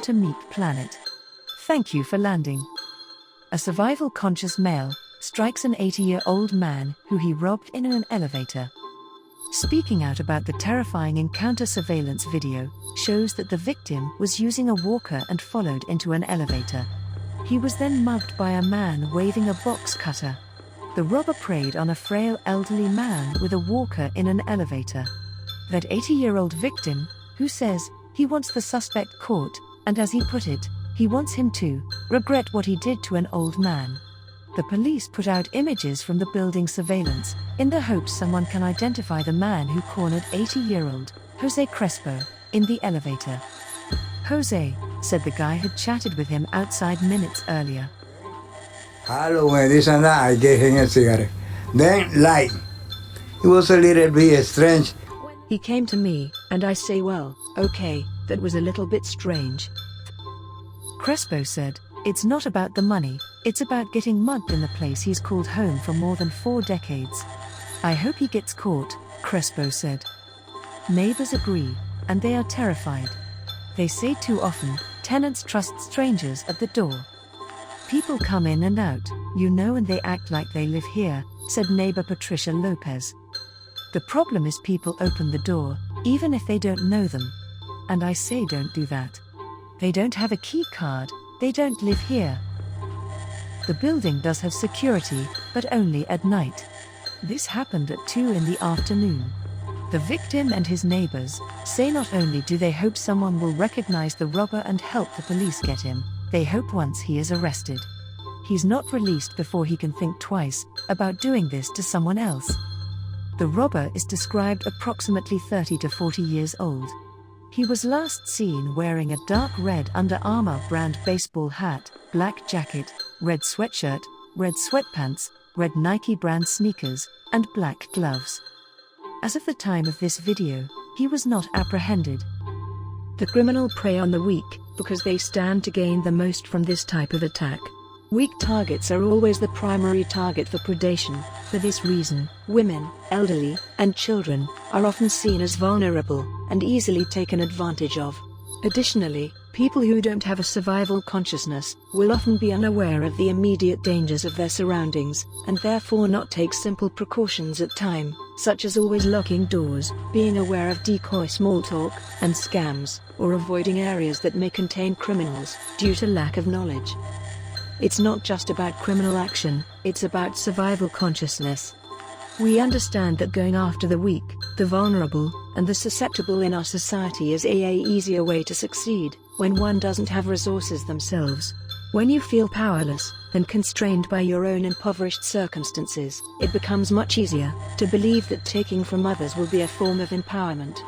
to Meek planet. Thank you for landing. A survival-conscious male strikes an 80-year-old man who he robbed in an elevator. Speaking out about the terrifying encounter, surveillance video shows that the victim was using a walker and followed into an elevator. He was then mugged by a man waving a box cutter. The robber preyed on a frail elderly man with a walker in an elevator. That 80-year-old victim, who says he wants the suspect caught, and as he put it, he wants him to regret what he did to an old man. The police put out images from the building surveillance, in the hopes someone can identify the man who cornered 80-year-old Jose Crespo in the elevator. Jose said the guy had chatted with him outside minutes earlier. Hello, this and that, I gave him a cigarette. Then light. It was a little bit strange. He came to me, and I say, well, okay, that was a little bit strange. Crespo said, it's not about the money, it's about getting mugged in the place he's called home for more than 4 decades. I hope he gets caught, Crespo said. Neighbors agree, and they are terrified. They say too often, tenants trust strangers at the door. People come in and out, and they act like they live here, said neighbor Patricia Lopez. The problem is people open the door, even if they don't know them. And I say don't do that. They don't have a key card, they don't live here. The building does have security, but only at night. This happened at 2 in the afternoon. The victim and his neighbors say not only do they hope someone will recognize the robber and help the police get him, they hope once he is arrested, he's not released before he can think twice about doing this to someone else. The robber is described approximately 30 to 40 years old. He was last seen wearing a dark red Under Armour brand baseball hat, black jacket, red sweatshirt, red sweatpants, red Nike brand sneakers, and black gloves. As of the time of this video, he was not apprehended. The criminal prey on the weak, because they stand to gain the most from this type of attack. Weak targets are always the primary target for predation. For this reason, women, elderly, and children are often seen as vulnerable and easily taken advantage of. Additionally, people who don't have a survival consciousness will often be unaware of the immediate dangers of their surroundings, and therefore not take simple precautions at time, such as always locking doors, being aware of decoy small talk and scams, or avoiding areas that may contain criminals, due to lack of knowledge. It's not just about criminal action, it's about survival consciousness. We understand that going after the weak, the vulnerable, and the susceptible in our society is a easier way to succeed, when one doesn't have resources themselves. When you feel powerless, and constrained by your own impoverished circumstances, it becomes much easier to believe that taking from others will be a form of empowerment.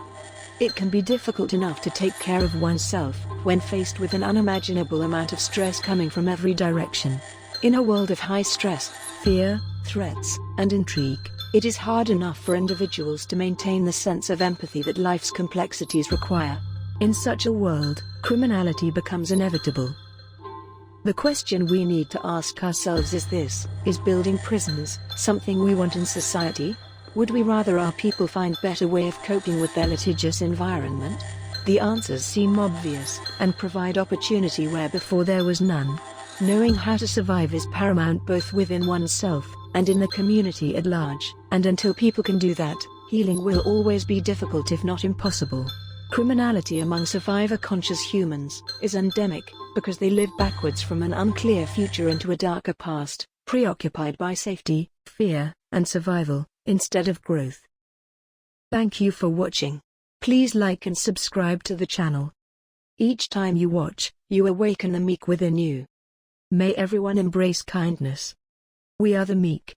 It can be difficult enough to take care of oneself, when faced with an unimaginable amount of stress coming from every direction. In a world of high stress, fear, threats, and intrigue, it is hard enough for individuals to maintain the sense of empathy that life's complexities require. In such a world, criminality becomes inevitable. The question we need to ask ourselves is this: is building prisons something we want in society? Would we rather our people find better way of coping with their litigious environment? The answers seem obvious, and provide opportunity where before there was none. Knowing how to survive is paramount both within oneself, and in the community at large, and until people can do that, healing will always be difficult if not impossible. Criminality among survivor-conscious humans is endemic, because they live backwards from an unclear future into a darker past, preoccupied by safety, fear, and survival, instead of growth. Thank you for watching. Please like and subscribe to the channel. Each time you watch, you awaken the meek within you. May everyone embrace kindness. We are the meek.